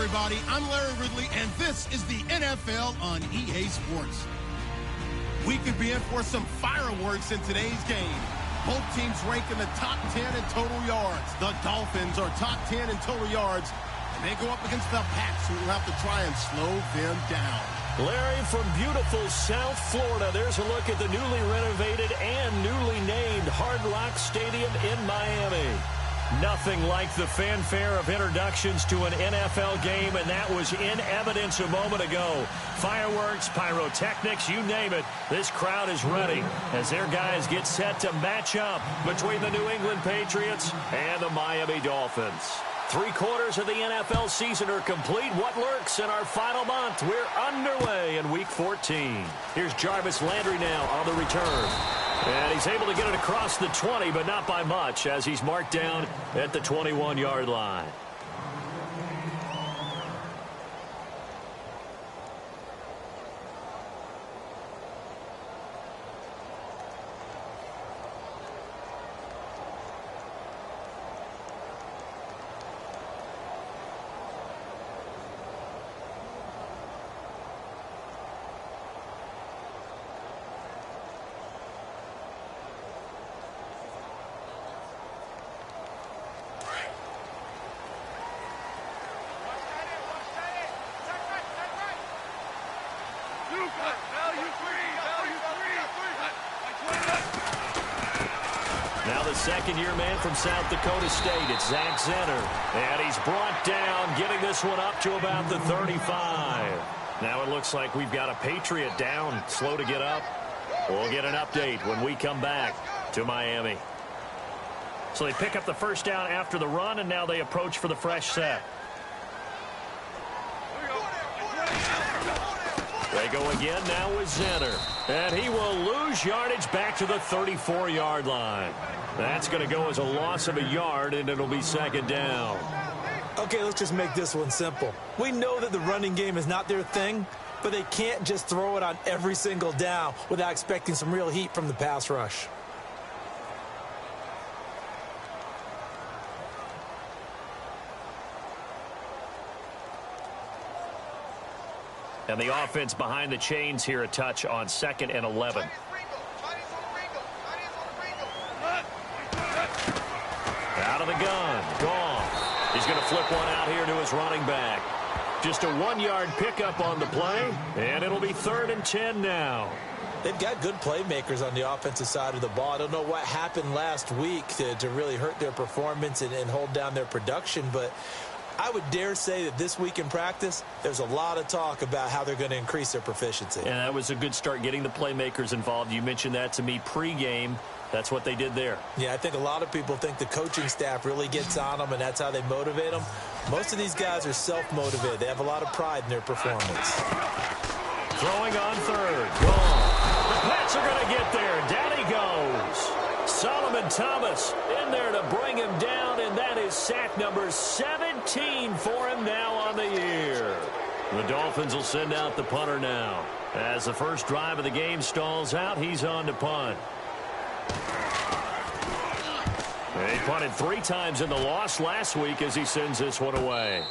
everybody. I'm Larry Ridley, and this is the NFL on EA Sports. We could be in for some fireworks in today's game. Both teams rank in the top 10 in total yards. The Dolphins are top 10 in total yards, and they go up against the Pats, who will have to try and slow them down. Larry, from beautiful South Florida, there's a look at the newly renovated and newly named Hard Rock Stadium in Miami. Nothing like the fanfare of introductions to an NFL game, and that was in evidence a moment ago. Fireworks, pyrotechnics, you name it. This crowd is ready as their guys get set to match up between the New England Patriots and the Miami Dolphins. 3/4 of the NFL season are complete. What lurks in our final month? We're underway in Week 14. Here's Jarvis Landry now on the return. And he's able to get it across the 20, but not by much, as he's marked down at the 21-yard line. Now the second-year man from South Dakota State, it's Zach Zenner. And he's brought down, getting this one up to about the 35. Now it looks like we've got a Patriot down, slow to get up. We'll get an update when we come back to Miami. So they pick up the first down after the run, and now they approach for the fresh set. They go again now with Zenner. And he will lose yardage back to the 34-yard line. That's going to go as a loss of a yard, and it'll be second down. Okay, let's just make this one simple. We know that the running game is not their thing, but they can't just throw it on every single down without expecting some real heat from the pass rush. And the offense behind the chains here, a touch on 2nd and 11. Out of the gun. Goff. He's going to flip one out here to his running back. Just a 1-yard pickup on the play, and it'll be 3rd and 10 now. They've got good playmakers on the offensive side of the ball. I don't know what happened last week to really hurt their performance and hold down their production, but I would dare say that this week in practice, there's a lot of talk about how they're going to increase their proficiency. And that was a good start, getting the playmakers involved. You mentioned that to me pregame. That's what they did there. Yeah, I think a lot of people think the coaching staff really gets on them, and that's how they motivate them. Most of these guys are self-motivated. They have a lot of pride in their performance. Throwing on 3rd. Gone. The Pats are going to get there. Down he goes. Solomon Thomas in there to bring him down, and that is sack number 17 for him now on the year. The Dolphins will send out the punter now. As the first drive of the game stalls out, he's on to punt. He punted 3 times in the loss last week as he sends this one away.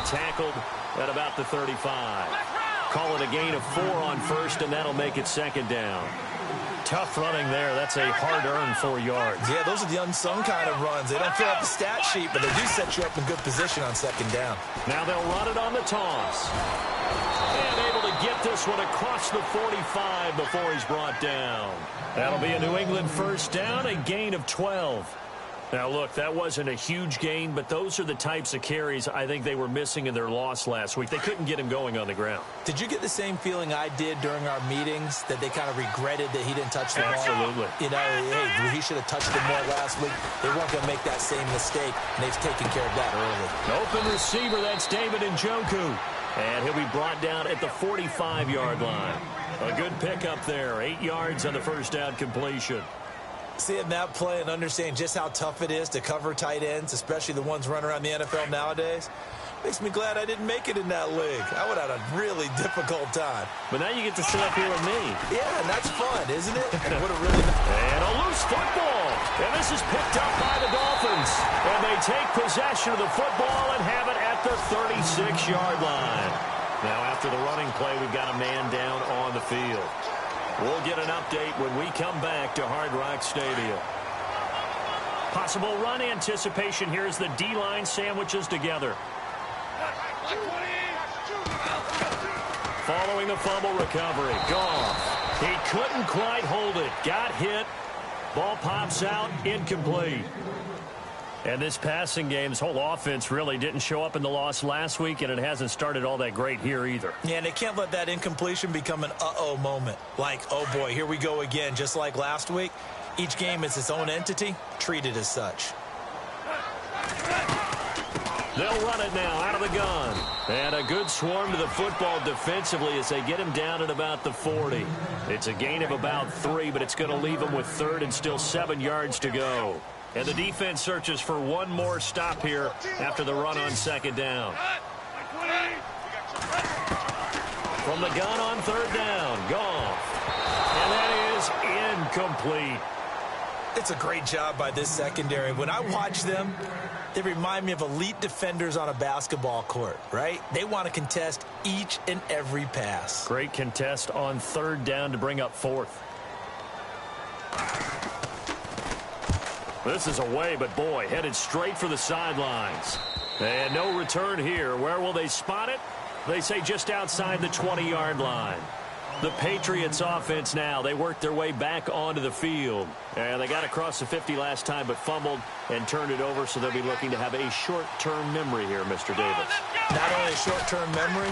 Tackled at about the 35. Call it a gain of 4 on 1st, and that'll make it 2nd down. Tough running there. That's a hard-earned 4 yards. Yeah, those are the unsung kind of runs. They don't fill out the stat sheet, but they do set you up in good position on 2nd down. Now they'll run it on the toss. And able to get this one across the 45 before he's brought down. That'll be a New England first down, a gain of 12. Now, look, that wasn't a huge gain, but those are the types of carries I think they were missing in their loss last week. They couldn't get him going on the ground. Did you get the same feeling I did during our meetings, that they kind of regretted that he didn't touch the ball? Absolutely. You know, hey, he should have touched it more last week. They weren't going to make that same mistake, and they've taken care of that early. Open receiver, that's David Njoku. And he'll be brought down at the 45-yard line. A good pickup there, 8 yards on the first down completion. Seeing that play and understanding just how tough it is to cover tight ends, especially the ones running around the NFL nowadays, makes me glad I didn't make it in that league. I would have had a really difficult time. But now you get to sit up here with me. Yeah, and that's fun, isn't it? And what a really and a loose football. And this is picked up by the Dolphins. And they take possession of the football and have it at the 36-yard line. Now after the running play, we've got a man down on the field. We'll get an update when we come back to Hard Rock Stadium. Possible run anticipation. Here's the D-line sandwiches together. Following the fumble recovery. Goff. He couldn't quite hold it. Got hit. Ball pops out. Incomplete. And this passing game, this whole offense really didn't show up in the loss last week, and it hasn't started all that great here either. Yeah, and they can't let that incompletion become an uh-oh moment. Like, oh boy, here we go again, just like last week. Each game is its own entity, treated as such. They'll run it now out of the gun. And a good swarm to the football defensively as they get him down at about the 40. It's a gain of about 3, but it's going to leave him with 3rd and still 7 yards to go. And the defense searches for one more stop here after the run on 2nd down. From the gun on 3rd down, Goff. And that is incomplete. It's a great job by this secondary. When I watch them, they remind me of elite defenders on a basketball court, right? They want to contest each and every pass. Great contest on 3rd down to bring up 4th. This is away, but boy, headed straight for the sidelines. And no return here. Where will they spot it? They say just outside the 20-yard line. The Patriots offense now. They worked their way back onto the field. And they got across the 50 last time, but fumbled and turned it over, so they'll be looking to have a short-term memory here, Mr. Davis. Not only a short-term memory,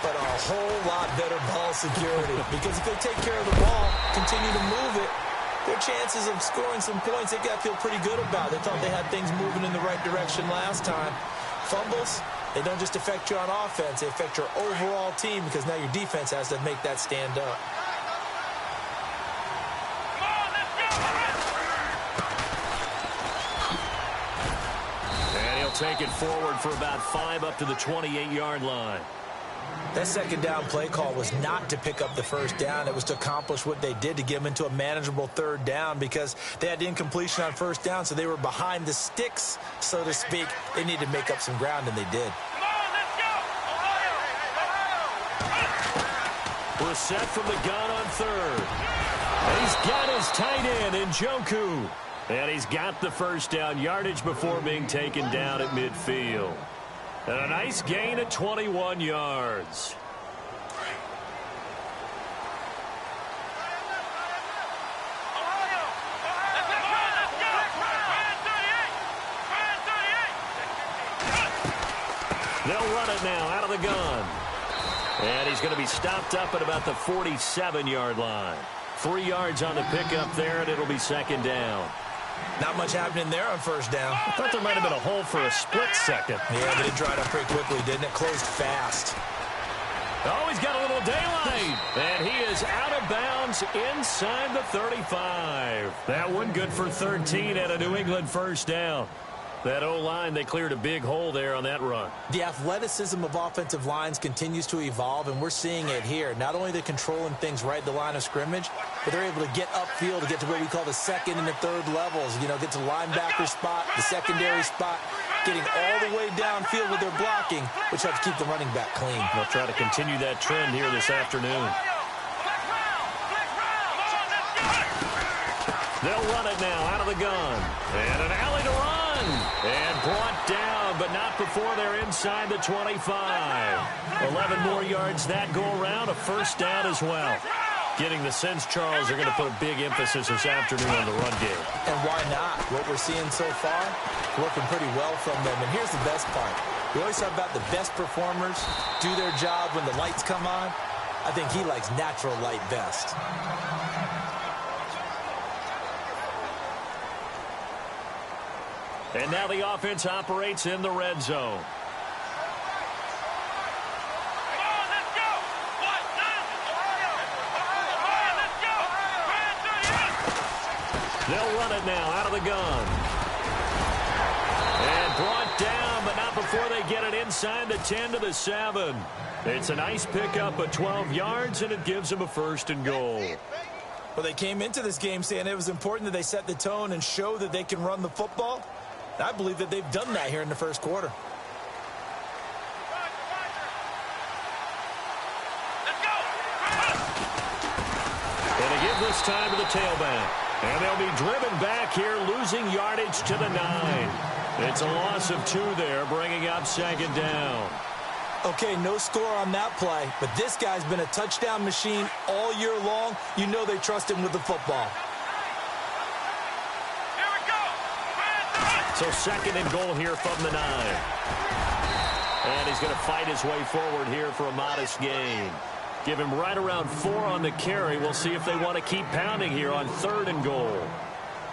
but a whole lot better ball security. Because if they take care of the ball, continue to move it, their chances of scoring some points, they got to feel pretty good about. They thought they had things moving in the right direction last time. Fumbles, they don't just affect you on offense. They affect your overall team because now your defense has to make that stand up. And he'll take it forward for about 5 up to the 28-yard line. That 2nd down play call was not to pick up the 1st down. It was to accomplish what they did, to get them into a manageable 3rd down, because they had incompletion on 1st down, so they were behind the sticks, so to speak. They needed to make up some ground, and they did. Brissett from the gun on 3rd. And he's got his tight end, Njoku. And he's got the 1st down yardage before being taken down at midfield. And a nice gain of 21 yards. They'll run it now out of the gun. And he's going to be stopped up at about the 47-yard line. 3 yards on the pickup there, and it'll be 2nd down. Not much happening there on 1st down. I thought there might have been a hole for a split second. Yeah, but it dried up pretty quickly, didn't it? Closed fast. Oh, he's got a little daylight. And he is out of bounds inside the 35. That one good for 13 and a New England 1st down. That O-line, they cleared a big hole there on that run. The athleticism of offensive lines continues to evolve, and we're seeing it here. Not only are they controlling things right at the line of scrimmage, but they're able to get upfield to get to what we call the 2nd and the 3rd levels. You know, get to the linebacker spot, the secondary spot, getting all the way downfield with their blocking, which helps keep the running back clean. They'll try to continue that trend here this afternoon. They'll run it now out of the gun. And an alley to run. And brought down, but not before they're inside the 25. 11 more yards that go around, a 1st down as well. Getting the sense, Charles, they're going to put a big emphasis this afternoon on the run game. And why not? What we're seeing so far, working pretty well from them. And here's the best part. We always talk about the best performers do their job when the lights come on. I think he likes natural light best. And now the offense operates in the red zone. They'll run it now out of the gun. And brought down, but not before they get it inside the 10 to the 7. It's a nice pickup of 12 yards, and it gives them a 1st and goal. Well, they came into this game saying it was important that they set the tone and show that they can run the football. I believe that they've done that here in the first quarter. And they give this time to the tailback. And they'll be driven back here, losing yardage to the 9. It's a loss of 2 there, bringing up 2nd down. Okay, no score on that play, but this guy's been a touchdown machine all year long. You know they trust him with the football. Here we go. So 2nd and goal here from the 9. And he's going to fight his way forward here for a modest gain. Give him right around 4 on the carry. We'll see if they want to keep pounding here on 3rd and goal.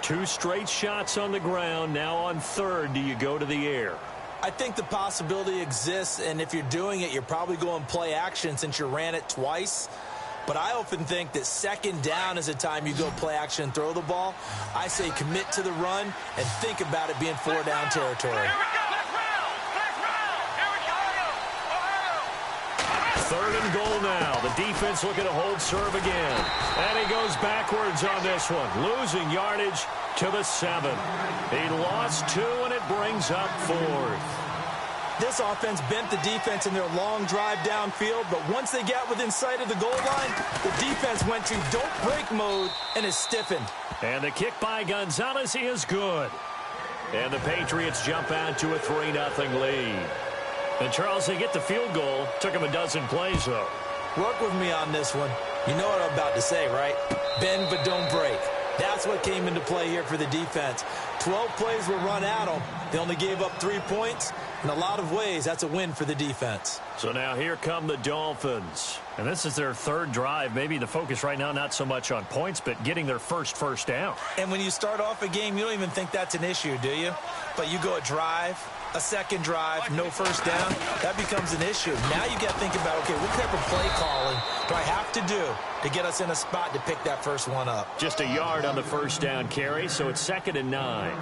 2 straight shots on the ground. Now on 3rd, do you go to the air? I think the possibility exists, and if you're doing it, you're probably going play action since you ran it twice. But I often think that 2nd down is a time you go play action and throw the ball. I say commit to the run and think about it being 4-down territory. 3rd and goal now. The defense looking to hold serve again. And he goes backwards on this one, losing yardage to the 7. He lost 2, and it brings up 4th. This offense bent the defense in their long drive downfield, but once they got within sight of the goal line, the defense went to don't break mode and is stiffened. And the kick by Gonzalez is good. And the Patriots jump out to a 3-0 lead. And Charles, they get the field goal. Took him a dozen plays, though. Work with me on this one. You know what I'm about to say, right? Bend but don't break. That's what came into play here for the defense. 12 plays were run at them. They only gave up 3 points. In a lot of ways, that's a win for the defense. So now here come the Dolphins. And this is their 3rd drive. Maybe the focus right now not so much on points, but getting their first down. And when you start off a game, you don't even think that's an issue, do you? But you go a drive, a 2nd drive, no 1st down, that becomes an issue. Now you got to think about, okay, what type of play calling do I have to do to get us in a spot to pick that first one up? Just a yard on the 1st down carry, so it's 2nd and 9.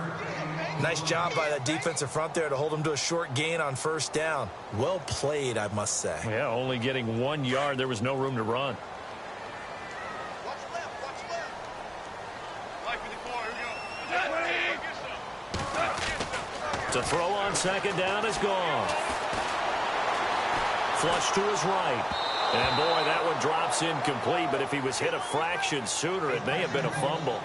Nice job by that defensive front there to hold them to a short gain on 1st down. Well played, I must say. Yeah, only getting 1 yard. There was no room to run. To throw on 2nd down is gone. Flush to his right. And, boy, that one drops incomplete. But if he was hit a fraction sooner, it may have been a fumble.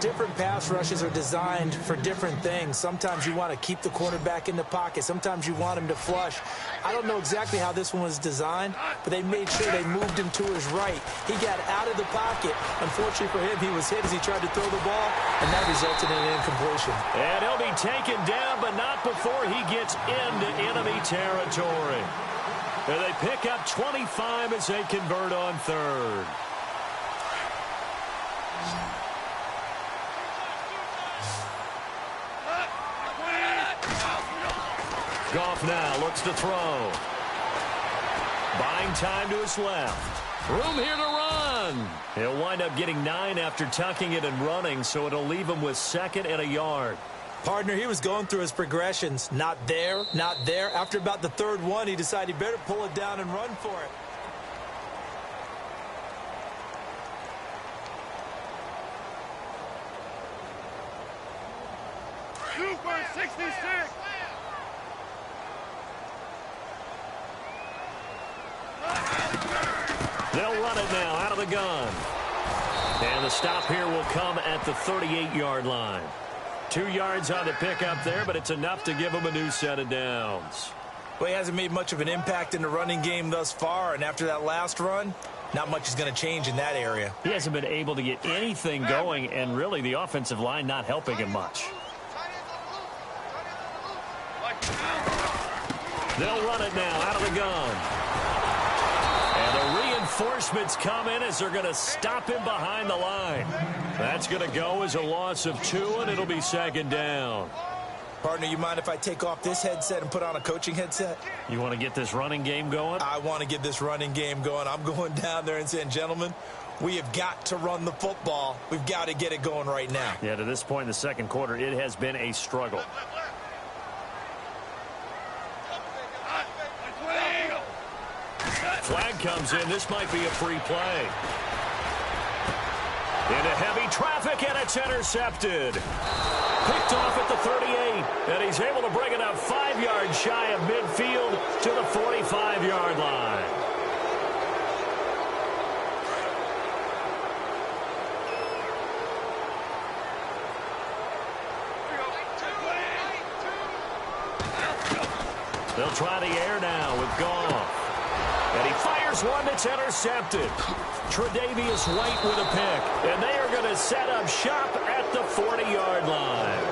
Different pass rushes are designed for different things. Sometimes you want to keep the quarterback in the pocket. Sometimes you want him to flush. I don't know exactly how this one was designed, but they made sure they moved him to his right. He got out of the pocket. Unfortunately for him, he was hit as he tried to throw the ball, and that resulted in an incompletion. And he'll be taken down, but not before he gets into enemy territory. And they pick up 25 as they convert on 3rd. Goff now looks to throw. Buying time to his left. Room here to run. He'll wind up getting 9 after tucking it and running, so it'll leave him with 2nd and a yard. Partner, he was going through his progressions. Not there, not there. After about the 3rd one, he decided he better pull it down and run for it. Super 66. They'll run it now out of the gun. And the stop here will come at the 38-yard line. 2 yards on the pickup there, but it's enough to give him a new set of downs. Well, he hasn't made much of an impact in the running game thus far, and after that last run, not much is going to change in that area. He hasn't been able to get anything going, and really the offensive line not helping him much. They'll run it now out of the gun. And the reinforcements come in as they're going to stop him behind the line. That's going to go as a loss of 2, and it'll be second down. Partner, you mind if I take off this headset and put on a coaching headset? You want to get this running game going? I want to get this running game going. I'm going down there and saying, gentlemen, we have got to run the football. We've got to get it going right now. Yeah, to this point in the second quarter, it has been a struggle. Flag comes in. This might be a free play. Into heavy traffic, and it's intercepted. Picked off at the 38, and he's able to bring it up 5 yards shy of midfield to the 45-yard line. They'll try the air now with Goff. And he fires one that's intercepted. Tre'Davious White with a pick. And they are going to set up shop at the 40-yard line.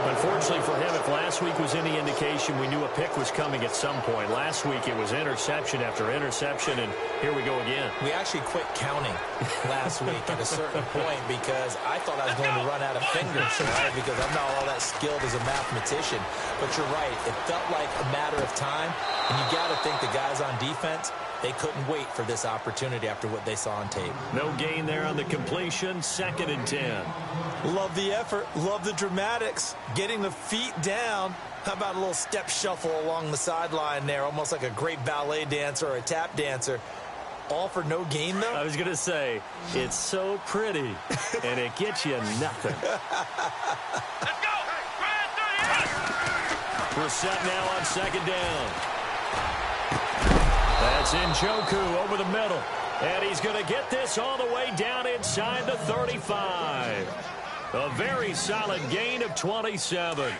Unfortunately for him, if last week was any indication, we knew a pick was coming at some point. Last week it was interception after interception, and here we go again. We actually quit counting last week at a certain point because I thought I was going to run out of fingers, right? Because I'm not all that skilled as a mathematician. But you're right. It felt like a matter of time, and you got to think the guys on defense, they couldn't wait for this opportunity after what they saw on tape. No gain there on the completion. 2nd and 10. Love the effort. Love the dramatics. Getting the feet down. How about a little step shuffle along the sideline there, almost like a great ballet dancer or a tap dancer. All for no gain, though? I was going to say, it's so pretty, and it gets you nothing. Let's go! We're set now on 2nd down. That's Njoku over the middle. And he's going to get this all the way down inside the 35. A very solid gain of 27.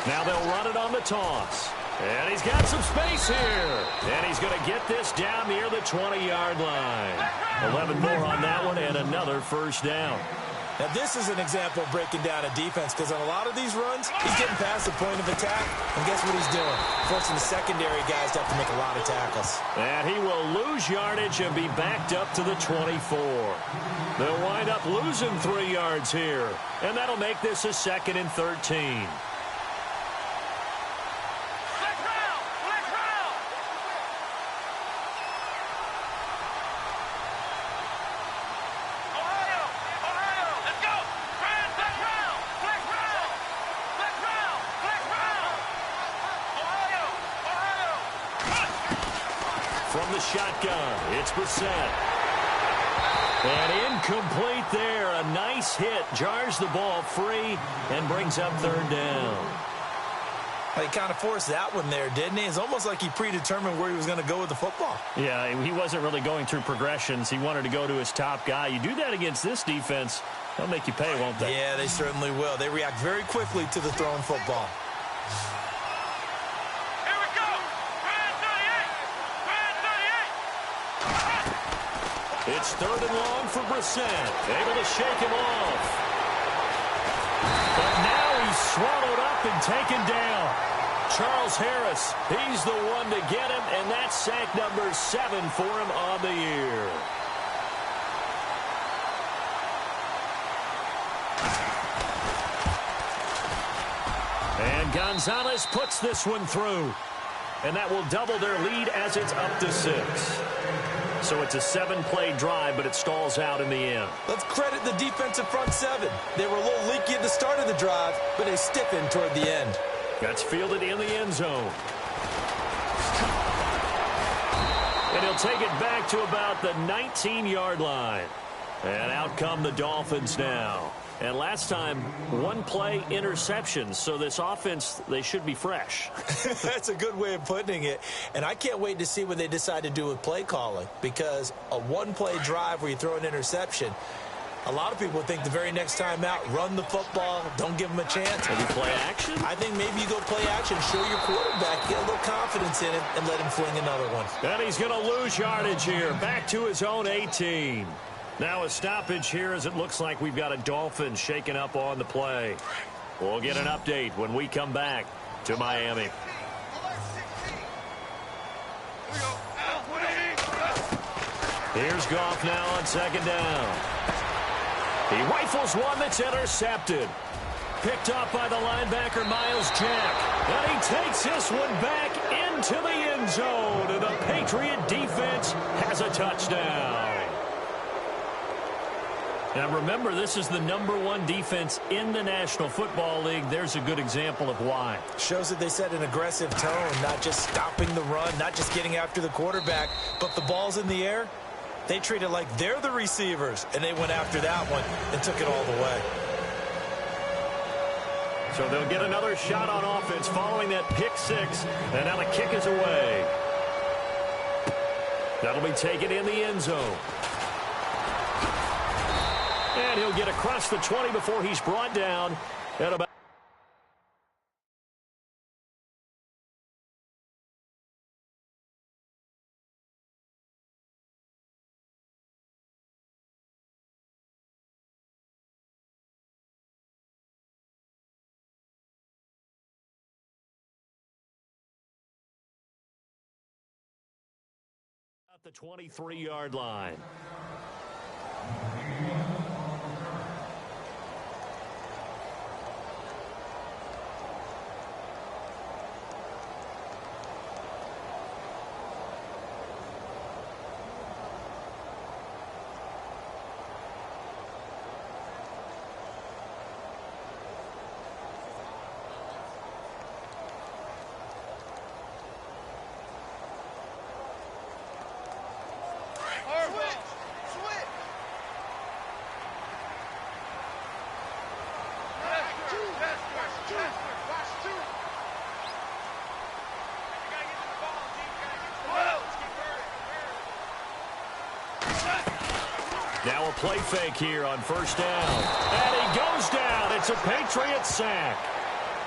Now they'll run it on the toss. And he's got some space here. And he's going to get this down near the 20-yard line. 11 more on that one and another first down. Now, this is an example of breaking down a defense because on a lot of these runs, he's getting past the point of attack. And guess what he's doing? Forcing the secondary guys to have to make a lot of tackles. And he will lose yardage and be backed up to the 24. They'll wind up losing 3 yards here. And that'll make this a 2nd and 13. From the shotgun, it's Brissett. And incomplete there. A nice hit. Jars the ball free and brings up 3rd down. He kind of forced that one there, didn't he? It's almost like he predetermined where he was going to go with the football. Yeah, he wasn't really going through progressions. He wanted to go to his top guy. You do that against this defense, they'll make you pay, won't they? Yeah, they certainly will. They react very quickly to the thrown football. It's 3rd and long for Brissett. Able to shake him off. But now he's swallowed up and taken down. Charles Harris, he's the one to get him, and that's sack number 7 for him on the year. And Gonzalez puts this one through. And that will double their lead as it's up to 6. So it's a 7-play drive, but it stalls out in the end. Let's credit the defensive front 7. They were a little leaky at the start of the drive, but they stiffened toward the end. That's fielded in the end zone. And he'll take it back to about the 19-yard line. And out come the Dolphins now. And last time, 1-play interceptions. So this offense, they should be fresh. That's a good way of putting it. And I can't wait to see what they decide to do with play calling. Because a 1-play drive where you throw an interception, A lot of people think the very next time out, run the football, don't give him a chance. Maybe play action? I think maybe you go play action, show your quarterback, get a little confidence in him, and let him fling another one. And he's going to lose yardage here, back to his own 18. Now a stoppage here as it looks like we've got a Dolphin shaken up on the play. We'll get an update when we come back to Miami. Here's Goff now on second down. He rifles one that's intercepted. Picked up by the linebacker, Miles Jack. And he takes this one back into the end zone. And the Patriot defense has a touchdown. Now remember, this is the #1 defense in the National Football League. There's a good example of why. Shows that they set an aggressive tone, not just stopping the run, not just getting after the quarterback, but the ball's in the air. They treat it like they're the receivers, and they went after that one and took it all the way. So they'll get another shot on offense following that pick six, and now the kick is away. That'll be taken in the end zone. And he'll get across the 20 before he's brought down at about the 23-yard line. Now a play fake here on first down. And he goes down. It's a Patriot sack.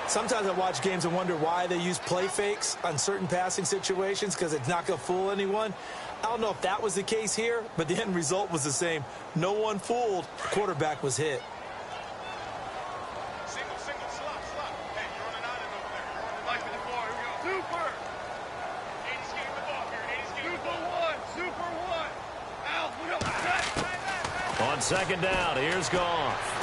Sometimes I watch games and wonder why they use play fakes on certain passing situations, because it's not going to fool anyone. I don't know if that was the case here, but the end result was the same. No one fooled. The quarterback was hit. Single, slot. Hey, you're on an island over there. You're on the life of the floor. Here we go. Super. 80's getting the ball here. 80's getting the ball. Super one. Al, put up. On second down, here's Goff.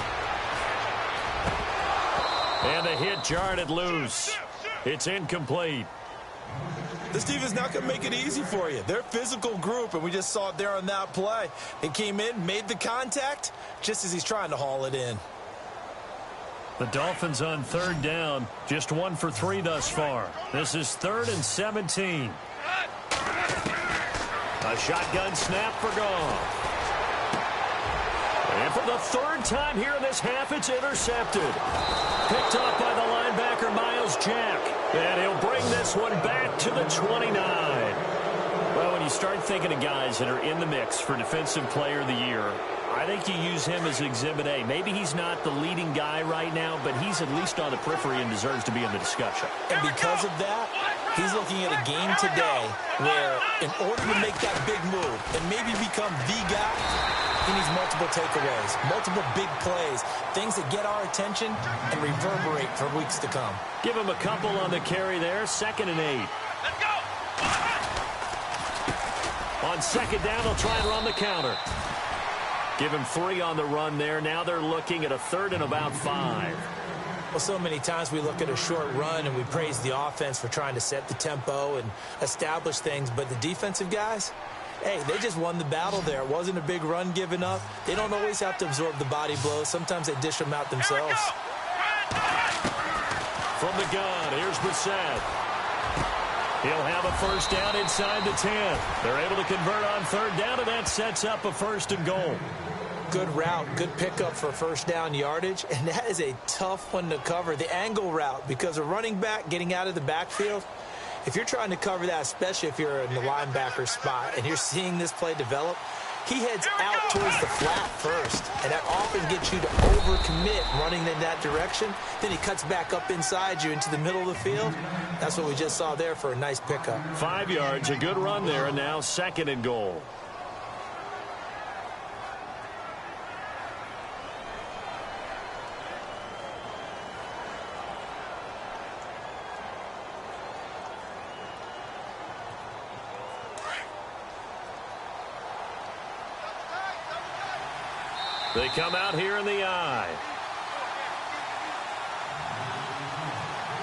And the hit jarred it loose. It's incomplete. This defense is not going to make it easy for you. They're a physical group, and we just saw it there on that play. It came in, made the contact, just as he's trying to haul it in. The Dolphins on third down, just 1 for 3 thus far. This is 3rd and 17. A shotgun snap for Goff. And for the 3rd time here in this half, it's intercepted. Picked up by the linebacker, Miles Jack. And he'll bring this one back to the 29. Well, when you start thinking of guys that are in the mix for Defensive Player of the Year, I think you use him as Exhibit A. Maybe he's not the leading guy right now, but he's at least on the periphery and deserves to be in the discussion. And because of that, he's looking at a game today where in order to make that big move and maybe become the guy, he needs multiple takeaways, multiple big plays, things that get our attention and reverberate for weeks to come. Give him a couple on the carry there, 2nd and 8. Let's go. On second down, they'll try and run the counter. Give him 3 on the run there. Now they're looking at a 3rd and about 5. Well, so many times we look at a short run and we praise the offense for trying to set the tempo and establish things, but the defensive guys, hey, they just won the battle there. It wasn't a big run given up. They don't always have to absorb the body blows. Sometimes they dish them out themselves. From the gun, here's Brissett. He'll have a first down inside the 10. They're able to convert on third down, and that sets up a 1st and goal. Good route, good pickup for first down yardage, and that is a tough one to cover. The angle route, because a running back getting out of the backfield, if you're trying to cover that, especially if you're in the linebacker spot and you're seeing this play develop, he heads out towards the flat first, and that often gets you to overcommit running in that direction. Then he cuts back up inside you into the middle of the field. That's what we just saw there for a nice pickup. 5 yards, a good run there, and now 2nd and goal. They come out here in the I.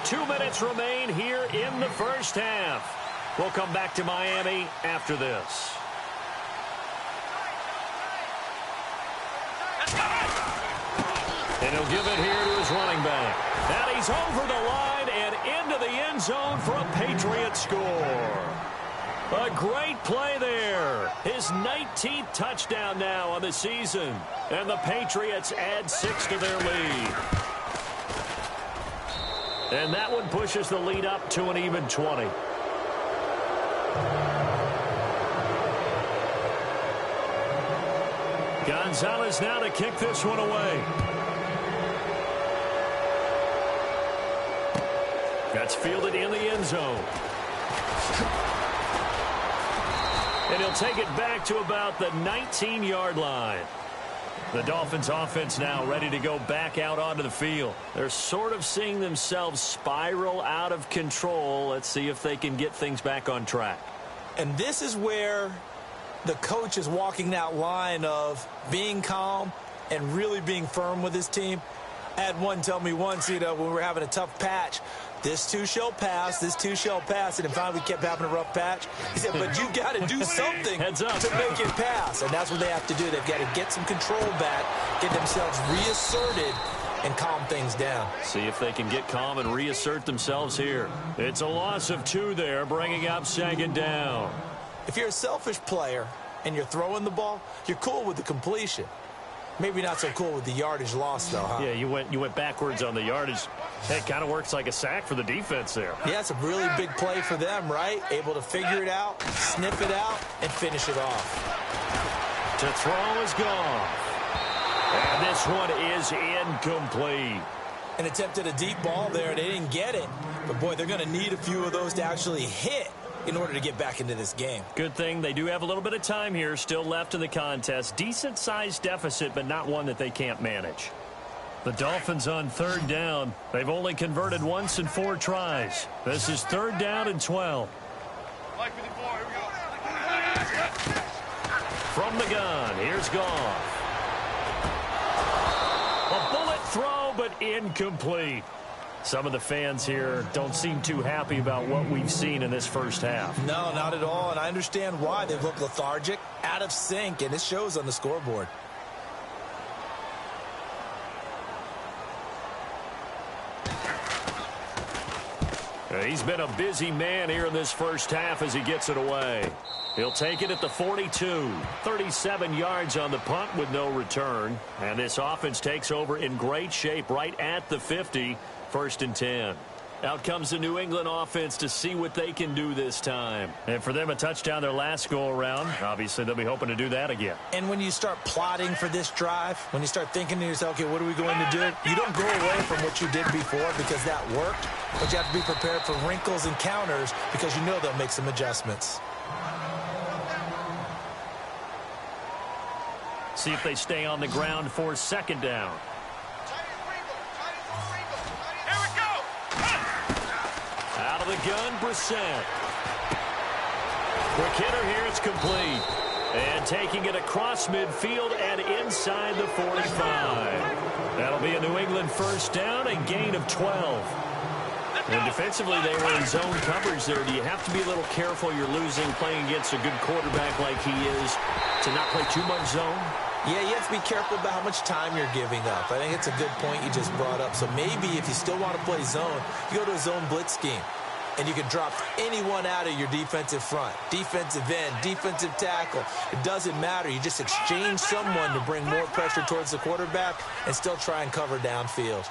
2 minutes remain here in the first half. We'll come back to Miami after this. And he'll give it here to his running back. And he's over the line and into the end zone for a Patriot score. A great play there. His 19th touchdown now on the season. And the Patriots add 6 to their lead. And that one pushes the lead up to an even 20. Gonzalez now to kick this one away. That's fielded in the end zone. And he'll take it back to about the 19-yard line. The Dolphins offense now ready to go back out onto the field. They're sort of seeing themselves spiral out of control. Let's see if they can get things back on track. And this is where the coach is walking that line of being calm and really being firm with his team. I had one tell me once, when we were having a tough patch, this too shall pass, this too shall pass, and then finally we kept having a rough patch. He said, but you got to do something to make it pass, and that's what they have to do. They've got to get some control back, get themselves reasserted, and calm things down. See if they can get calm and reassert themselves here. It's a loss of 2 there, bringing up 2nd down. If you're a selfish player and you're throwing the ball, you're cool with the completion. Maybe not so cool with the yardage loss, though, huh? Yeah, you went backwards on the yardage. It kind of works like a sack for the defense there. Yeah, it's a really big play for them, right? Able to figure it out, sniff it out, and finish it off. To throw is gone. And this one is incomplete. An attempt at a deep ball there. They didn't get it. But, boy, they're going to need a few of those to actually hit in order to get back into this game. Good thing they do have a little bit of time here still left in the contest. Decent-sized deficit, but not one that they can't manage. The Dolphins on 3rd down. They've only converted once in 4 tries. This is 3rd down and 12. Like 54, here we go. From the gun, here's Goff. A bullet throw, but incomplete. Some of the fans here don't seem too happy about what we've seen in this first half. No, not at all, and I understand why. They look lethargic, out of sync, and it shows on the scoreboard. He's been a busy man here in this first half as he gets it away. He'll take it at the 42. 37 yards on the punt with no return. And this offense takes over in great shape right at the 50. 1st and 10. Out comes the New England offense to see what they can do this time. And for them, a touchdown their last go-around. Obviously, they'll be hoping to do that again. And when you start plotting for this drive, when you start thinking to yourself, okay, what are we going to do? You don't go away from what you did before because that worked. But you have to be prepared for wrinkles and counters because you know they'll make some adjustments. See if they stay on the ground for 2nd down. Out of the gun, Brissett. Quick hitter here, it's complete. And taking it across midfield and inside the 45. That'll be a New England 1st down, a gain of 12. And defensively, they were in zone coverage there. Do you have to be a little careful you're losing playing against a good quarterback like he is to not play too much zone? Yeah, you have to be careful about how much time you're giving up. I think it's a good point you just brought up. So maybe if you still want to play zone, you go to a zone blitz scheme. And you can drop anyone out of your defensive front. Defensive end, defensive tackle. It doesn't matter. You just exchange someone to bring more pressure towards the quarterback and still try and cover downfield.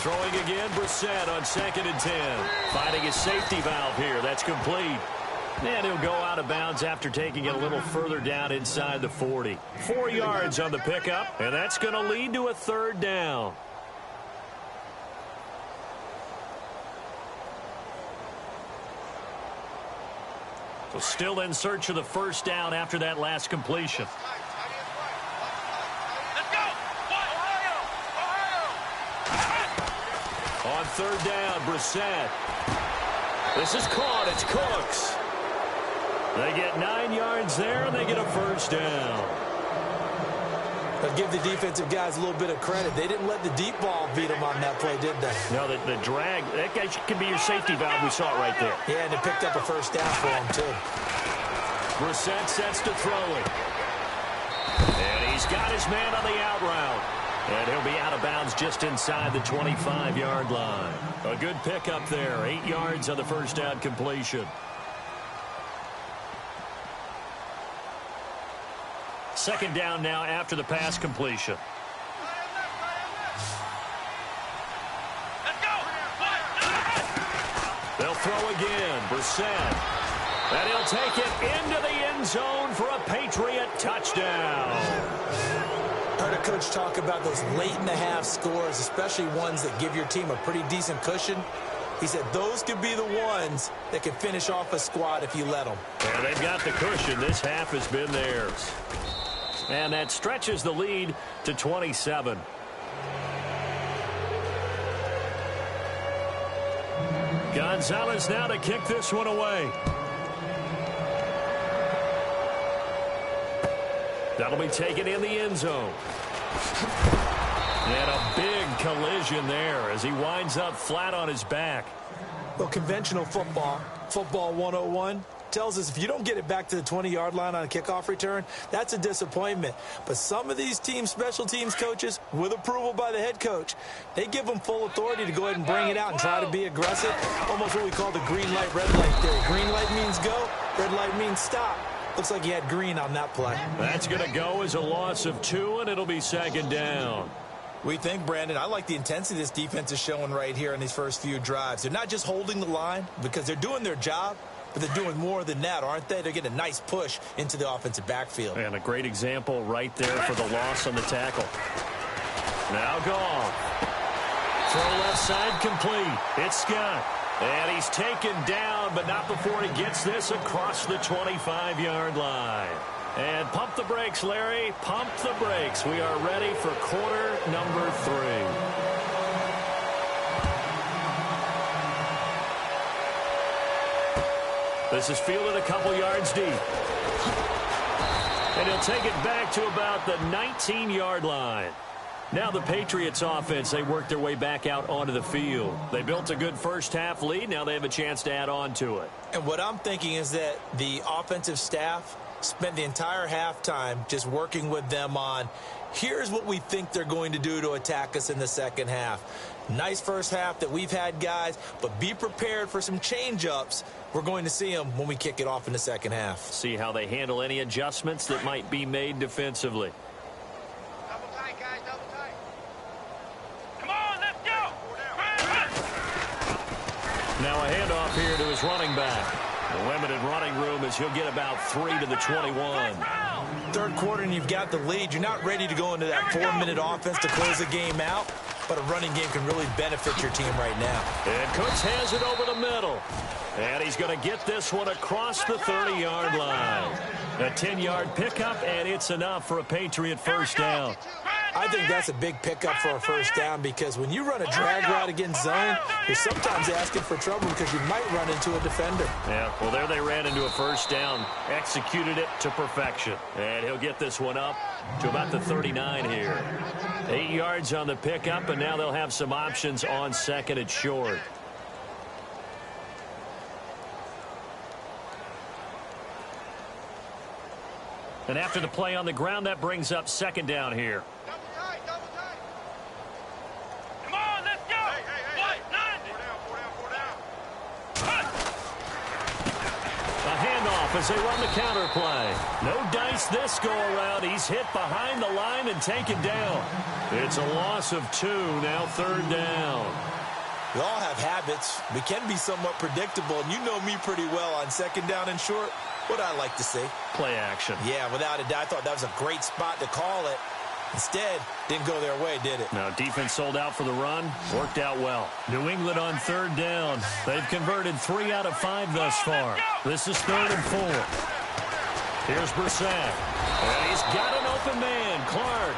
Throwing again, Brissett on 2nd and 10. Finding his safety valve here. That's complete. And he'll go out of bounds after taking it a little further down inside the 40. 4 yards on the pickup, and that's going to lead to a 3rd down. So still in search of the 1st down after that last completion. On 3rd down, Brissett. This is caught. It's Cooks. They get 9 yards there, and they get a 1st down. But give the defensive guys a little bit of credit. They didn't let the deep ball beat them on that play, did they? No, the drag, that guy could be your safety valve. We saw it right there. Yeah, and they picked up a 1st down for him, too. Brissett sets to throw it. And he's got his man on the out route. And he'll be out of bounds just inside the 25-yard line. A good pickup there. 8 yards on the 1st down completion. 2nd down now after the pass completion. They'll throw again. Brissett. And he'll take it into the end zone for a Patriot touchdown. Heard a coach talk about those late-in-the-half scores, especially ones that give your team a pretty decent cushion. He said those could be the ones that can finish off a squad if you let them. Yeah, they've got the cushion. This half has been theirs. And that stretches the lead to 27. Gonzalez now to kick this one away. That'll be taken in the end zone. And a big collision there as he winds up flat on his back. Well, conventional football 101, tells us if you don't get it back to the 20-yard line on a kickoff return, that's a disappointment. But some of these teams, special teams coaches, with approval by the head coach, they give them full authority to go ahead and bring it out and try to be aggressive. Almost what we call the green light, red light theory. Green light means go, red light means stop. Looks like he had green on that play. That's going to go as a loss of 2, and it'll be 2nd down. We think, Brandon, I like the intensity this defense is showing right here in these first few drives. They're not just holding the line because they're doing their job, but they're doing more than that, aren't they? They're getting a nice push into the offensive backfield. And a great example right there for the loss on the tackle. Now gone. Throw left side complete. It's Scott. And he's taken down, but not before he gets this across the 25-yard line. And pump the brakes, Larry. Pump the brakes. We are ready for quarter number 3. This is fielded a couple yards deep. And he'll take it back to about the 19-yard line. Now the Patriots offense, they work their way back out onto the field. They built a good first half lead. Now they have a chance to add on to it. And what I'm thinking is that the offensive staff spent the entire halftime just working with them on, here's what we think they're going to do to attack us in the second half. Nice first half that we've had, guys, but be prepared for some change-ups. We're going to see them when we kick it off in the second half. See how they handle any adjustments that might be made defensively. Double tight, guys, double tight. Come on, let's go. Now a handoff here to his running back. The limited running room as he'll get about 3 to the 21. Third quarter and you've got the lead. You're not ready to go into that 4-minute offense to close the game out, but a running game can really benefit your team right now. And Cooks has it over the middle. And he's going to get this one across the 30-yard line. A 10-yard pickup, and it's enough for a Patriot first down. I think that's a big pickup for a first down because when you run a drag route against zone, you're sometimes asking for trouble because you might run into a defender. Yeah, well, there they ran into a first down, executed it to perfection. And he'll get this one up to about the 39 here. 8 yards on the pickup, and now they'll have some options on second and short. And after the play on the ground, that brings up second down here. Double tight, double tight. Come on, let's go. Hey, 4 down. A handoff off as they run the counter play. No dice this go-around. He's hit behind the line and taken down. It's a loss of 2, now 3rd down. We all have habits. We can be somewhat predictable, and you know me pretty well on 2nd down and short. What I like to see. Play action. Yeah, without a doubt, I thought that was a great spot to call it. Instead, didn't go their way, did it? Now, defense sold out for the run. Worked out well. New England on 3rd down. They've converted 3 out of 5 thus far. This is 3rd and 4. Here's Brissett. And he's got an open man, Clark.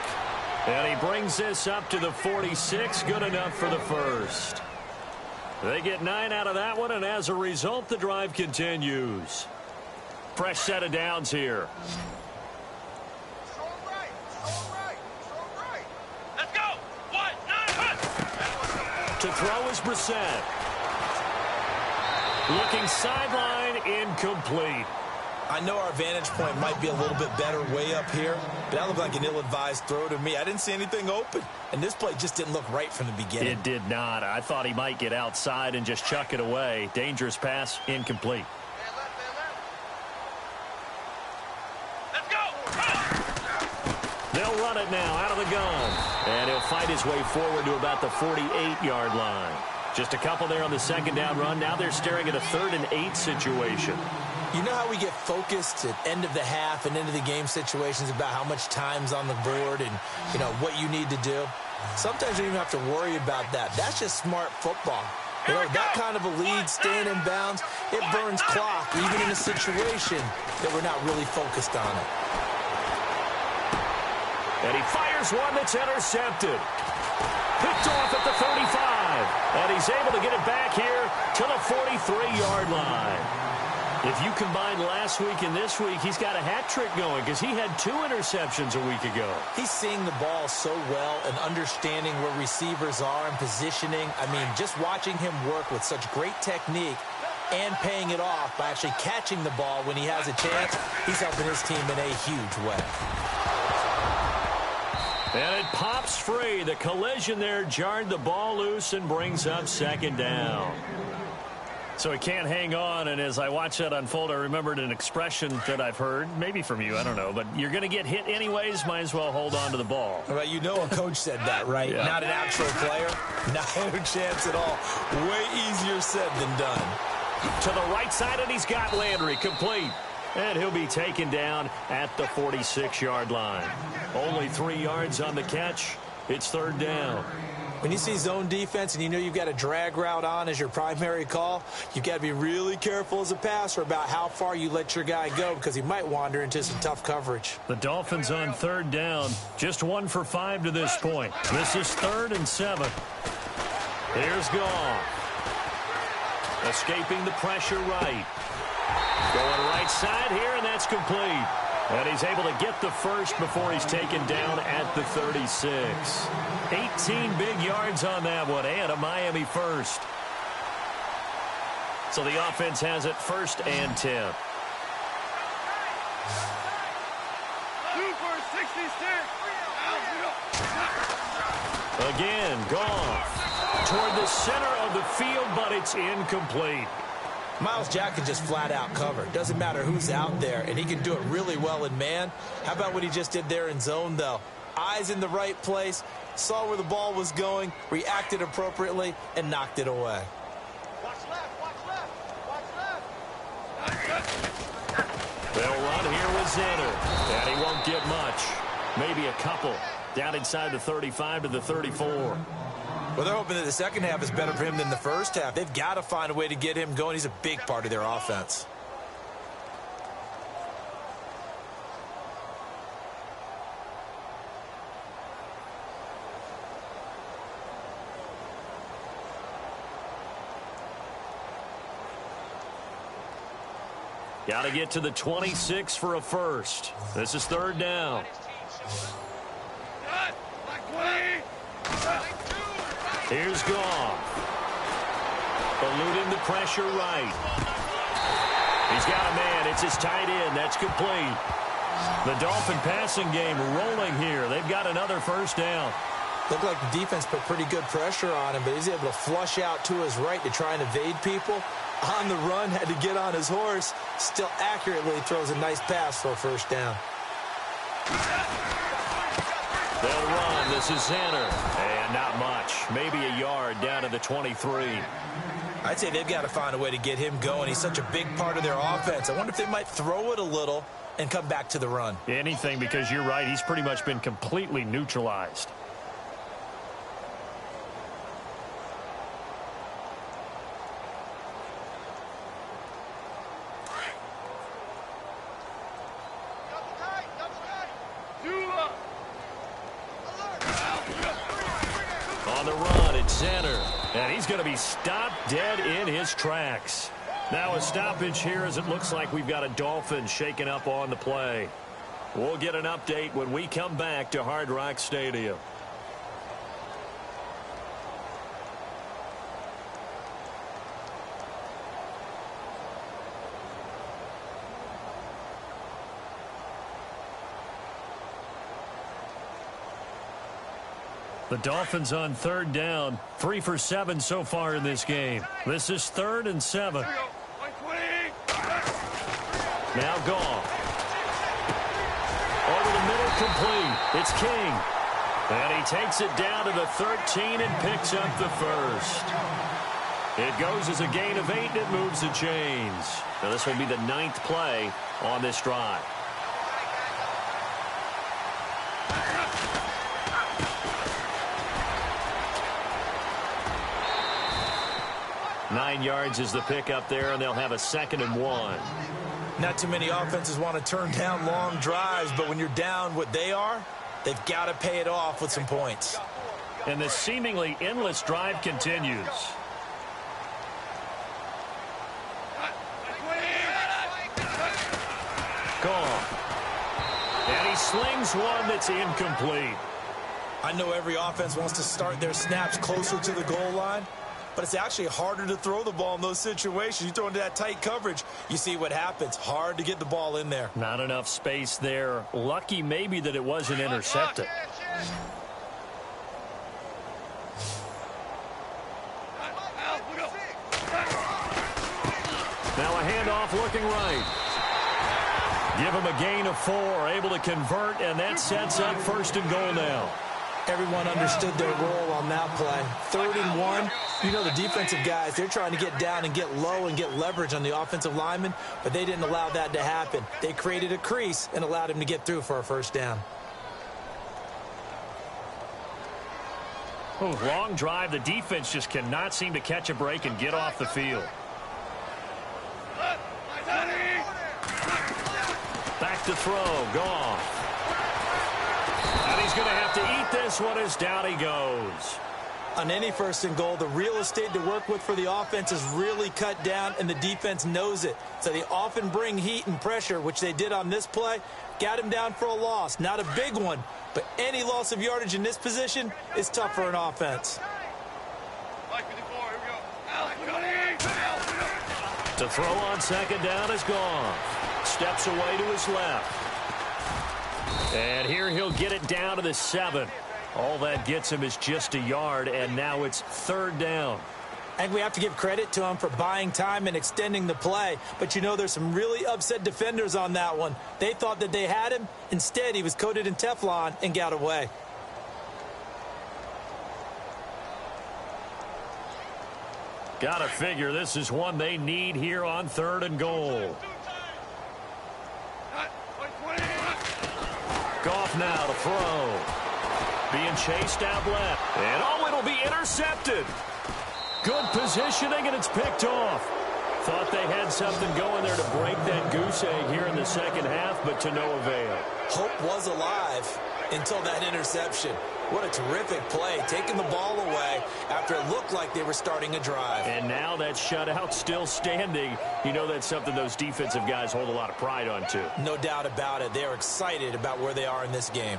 And he brings this up to the 46. Good enough for the first. They get 9 out of that one, and as a result, the drive continues. Fresh set of downs here. To throw is Brissett. Looking sideline, incomplete. I know our vantage point might be a little bit better way up here, but that looked like an ill-advised throw to me. I didn't see anything open, and this play just didn't look right from the beginning. It did not. I thought he might get outside and just chuck it away. Dangerous pass, incomplete. Let's go! They'll run it now out of the gun. And he'll fight his way forward to about the 48-yard line. Just a couple there on the 2nd down run. Now they're staring at a 3rd and 8 situation. You know how we get focused at end of the half and end of the game situations about how much time's on the board and, you know, what you need to do? Sometimes you don't even have to worry about that. That's just smart football. You know, that kind of a lead, staying in bounds, it burns clock, even in a situation that we're not really focused on it. And he fires one that's intercepted. Picked off at the 35. And he's able to get it back here to the 43-yard line. If you combine last week and this week, he's got a hat trick going because he had 2 interceptions a week ago. He's seeing the ball so well and understanding where receivers are and positioning. I mean, just watching him work with such great technique and paying it off by actually catching the ball when he has a chance, he's helping his team in a huge way. And it pops free. The collision there jarred the ball loose and brings up 2nd down. So he can't hang on, and as I watch that unfold, I remembered an expression that I've heard, maybe from you, I don't know, but you're going to get hit anyways, might as well hold on to the ball. Well, you know a coach said that, right? Yeah. Not an actual player. No chance at all. Way easier said than done. To the right side, and he's got Landry complete. And he'll be taken down at the 46-yard line. Only 3 yards on the catch. It's 3rd down. When you see zone defense and you know you've got a drag route on as your primary call, you've got to be really careful as a passer about how far you let your guy go because he might wander into some tough coverage. The Dolphins on 3rd down. Just 1 for 5 to this point. This is 3rd and 7. Here's Goff. Escaping the pressure right. Going right side here, and that's complete. And he's able to get the first before he's taken down at the 36. 18 big yards on that one, and a Miami first. So the offense has it 1st and 10. Super 66. Again, Goff toward the center of the field, but it's incomplete. Myles Jack can just flat out cover. Doesn't matter who's out there, and he can do it really well in man. How about what he just did there in zone, though? Eyes in the right place, saw where the ball was going, reacted appropriately, and knocked it away. Watch left, watch left, watch left. They'll run here with Xander, and he won't get much. Maybe a couple. Down inside the 35 to the 34. Well, they're hoping that the second half is better for him than the first half. They've got to find a way to get him going. He's a big part of their offense. Got to get to the 26 for a first. This is 3rd down. Here's Goff. Eluding the pressure right. He's got a man. It's his tight end. That's complete. The Dolphin passing game rolling here. They've got another first down. Looked like the defense put pretty good pressure on him, but he's able to flush out to his right to try and evade people. on the run, had to get on his horse, still accurately throws a nice pass for a first down. They'll run. This is Xander. And not much. Maybe a yard down to the 23. I'd say they've got to find a way to get him going. He's such a big part of their offense. I wonder if they might throw it a little and come back to the run. Anything, because you're right. He's pretty much been completely neutralized. On the run, it's Xander. And he's going to be stopped dead in his tracks. Now a stoppage here as it looks like we've got a Dolphin shaken up on the play. We'll get an update when we come back to Hard Rock Stadium. The Dolphins on third down, 3 for 7 so far in this game. This is 3rd and 7. Now Goff. Over the middle, complete. It's King. And he takes it down to the 13 and picks up the first. It goes as a gain of 8 and it moves the chains. Now this will be the 9th play on this drive. Nine yards is the pick up there, and they'll have a 2nd and 1. Not too many offenses want to turn down long drives, but when you're down what they are, they've got to pay it off with some points. And the seemingly endless drive continues. Gone. And he slings one that's incomplete. I know every offense wants to start their snaps closer to the goal line, but it's actually harder to throw the ball in those situations. You throw into that tight coverage, you see what happens. Hard to get the ball in there. Not enough space there. Lucky maybe that it wasn't intercepted. Now a handoff looking right. Give him a gain of 4, able to convert, and that sets up 1st and goal now. Everyone understood their role on that play. 3rd and 1. You know the defensive guys, they're trying to get down and get low and get leverage on the offensive lineman, but they didn't allow that to happen. They created a crease and allowed him to get through for a first down. Oh, long drive. The defense just cannot seem to catch a break and get off the field. Back to throw. Gone. And he's going to have to eat this one as down he goes. On any 1st and goal, the real estate to work with for the offense is really cut down, and the defense knows it. So they often bring heat and pressure, which they did on this play. Got him down for a loss. Not a big one, but any loss of yardage in this position is tough for an offense. To throw on 2nd down is gone. Steps away to his left. And here he'll get it down to the 7. All that gets him is just a yard, and now it's 3rd down. And we have to give credit to him for buying time and extending the play. But you know there's some really upset defenders on that one. They thought that they had him. Instead, he was coated in Teflon and got away. Gotta figure this is one they need here on 3rd and goal. Goff now to throw. Being chased out left. And oh, it'll be intercepted. Good positioning, and it's picked off. Thought they had something going there to break that goose egg here in the 2nd half, but to no avail. Hope was alive until that interception. What a terrific play, taking the ball away after it looked like they were starting a drive. And now that shutout still standing. You know that's something those defensive guys hold a lot of pride on, too. No doubt about it. They are excited about where they are in this game.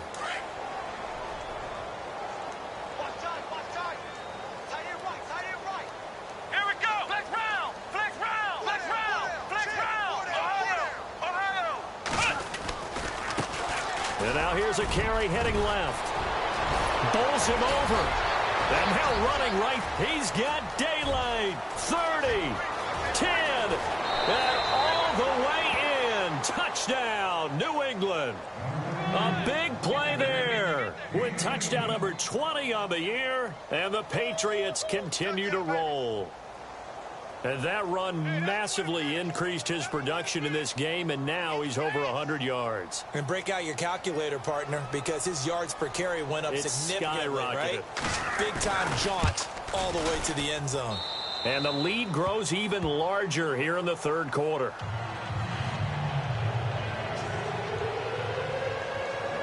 And now here's a carry heading left. Bowls him over. And now running right. He's got daylight. 30. 10, and all the way in. Touchdown, New England. A big play there with touchdown number 20 on the year, and the Patriots continue to roll. And that run massively increased his production in this game, and now he's over 100 yards. And break out your calculator, partner, because his yards per carry went up significantly, right? Big-time jaunt all the way to the end zone. And the lead grows even larger here in the third quarter.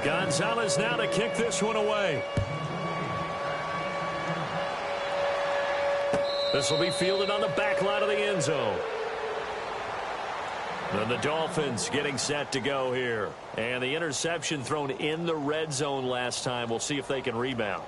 Gonzalez now to kick this one away. This will be fielded on the back line of the end zone. And the Dolphins getting set to go here. And the interception thrown in the red zone last time. We'll see if they can rebound.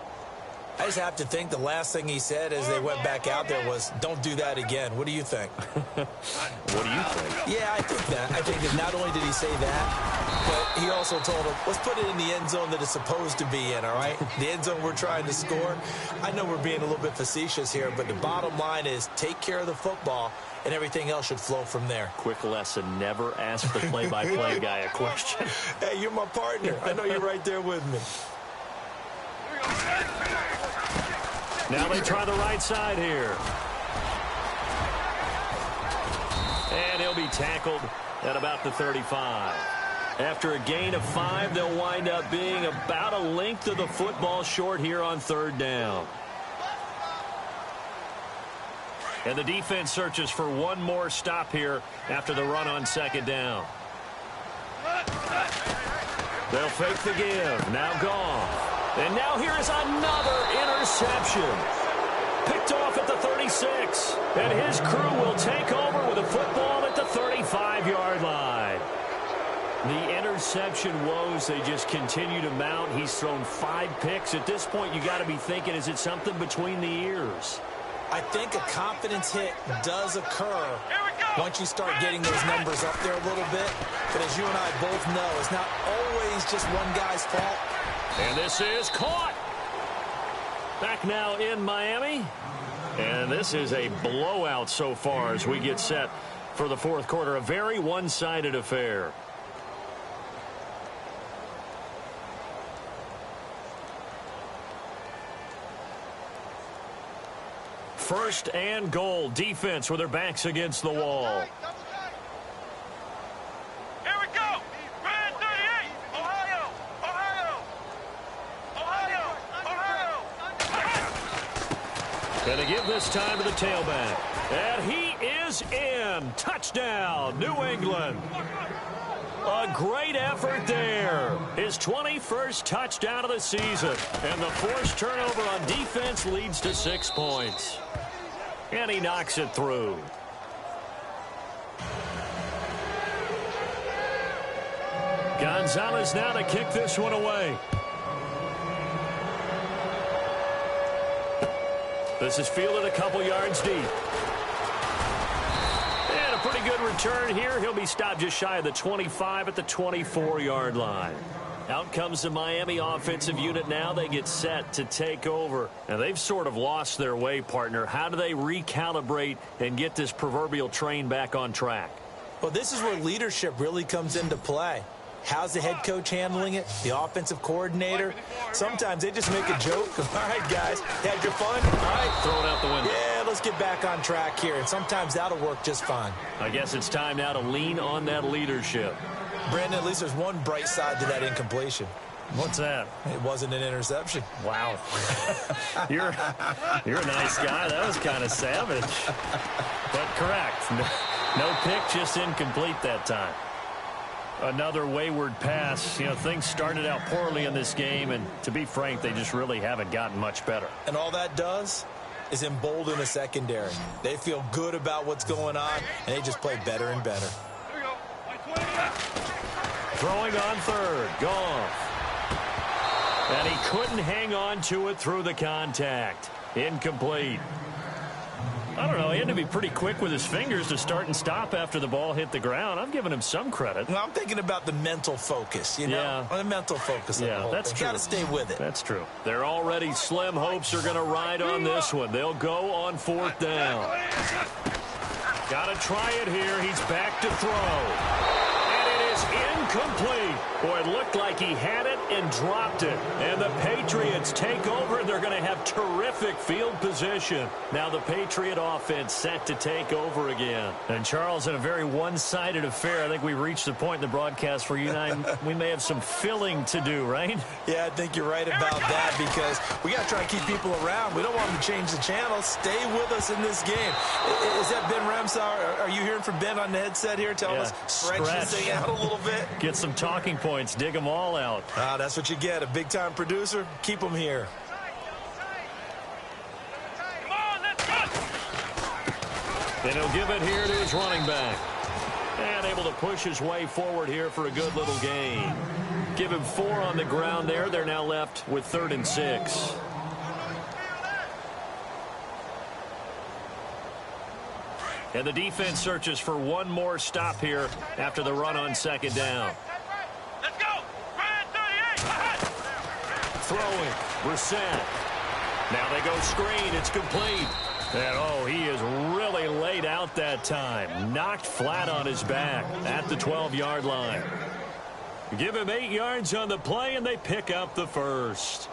I just have to think the last thing he said as they went back out there was, don't do that again. What do you think? What do you think? Yeah, I think that. I think that not only did he say that, but he also told him, let's put it in the end zone that it's supposed to be in, all right? The end zone we're trying to score. I know we're being a little bit facetious here, but the bottom line is take care of the football, and everything else should flow from there. Quick lesson, never ask the play-by-play guy a question. Hey, you're my partner. I know you're right there with me. Now they try the right side here. And he'll be tackled at about the 35. After a gain of 5, they'll wind up being about a length of the football short here on third down. And the defense searches for one more stop here after the run on second down. They'll fake the give. Now Goff. And now here is another interception. Picked off at the 36. And his crew will take over with a football at the 35-yard line. The interception woes, they just continue to mount. He's thrown 5 picks. At this point, you got to be thinking, is it something between the ears? I think a confidence hit does occur once you start getting those numbers up there a little bit. But as you and I both know, it's not always just one guy's fault. And this is caught. Back now in Miami. And this is a blowout so far as we get set for the fourth quarter. A very one-sided affair. First and goal. Defense with their backs against the wall. Here we go. Red 38. Ohio. Going to give this time to the tailback. And he is in. Touchdown, New England. A great effort there. His 21st touchdown of the season. And the forced turnover on defense leads to 6 points. And he knocks it through. Gonzalez now to kick this one away. This is fielded a couple yards deep. And a pretty good return here. He'll be stopped just shy of the 25 at the 24-yard line. Out comes the Miami offensive unit now. They get set to take over. And they've sort of lost their way, partner. How do they recalibrate and get this proverbial train back on track? Well, this is where leadership really comes into play. How's the head coach handling it? The offensive coordinator? Sometimes they just make a joke. All right, guys, had your fun? All right. Throw it out the window. Yeah, let's get back on track here. And sometimes that'll work just fine. I guess it's time now to lean on that leadership. Brandon, at least there's one bright side to that incompletion. What's that? It wasn't an interception. Wow. You're a nice guy. That was kind of savage. But correct. No pick, just incomplete that time. Another wayward pass. You know, things started out poorly in this game, and to be frank, they just really haven't gotten much better. And all that does is embolden the secondary. They feel good about what's going on, and they just play better and better. Here we go. Throwing on third. Goff. And he couldn't hang on to it through the contact. Incomplete. I don't know. He had to be pretty quick with his fingers to start and stop after the ball hit the ground. I'm giving him some credit. Well, I'm thinking about the mental focus, you know? Yeah. The mental focus of the whole that's thing. true. Got to stay with it. That's true. Their already slim hopes are going to ride on this one. They'll go on fourth down. Got to try it here. He's back to throw. And it is incomplete. Boy, it looked like he had it and dropped it. And the Patriots take over. They're going to have terrific field position. Now the Patriot offense set to take over again. And Charles, in a very one-sided affair, I think we reached the point in the broadcast where you and I, we may have some filling to do, right? Yeah, I think you're right about that because we got to try and keep people around. We don't want them to change the channel. Stay with us in this game. Is that Ben Ramsauer? Are you hearing from Ben on the headset here telling us stretch this thing out a little bit? Get some talking points. Dig them all out. That's what you get. A big-time producer. Keep them here. Come on, let's go! And he'll give it here to his running back. And able to push his way forward here for a good little gain. Give him 4 on the ground there. They're now left with 3rd and 6. And the defense searches for one more stop here after the run on 2nd down. Let's go! Ryan 38! Throwing. Brissett. Now they go screen. It's complete. And, oh, he is really laid out that time. Knocked flat on his back at the 12-yard line. Give him 8 yards on the play, and they pick up the first.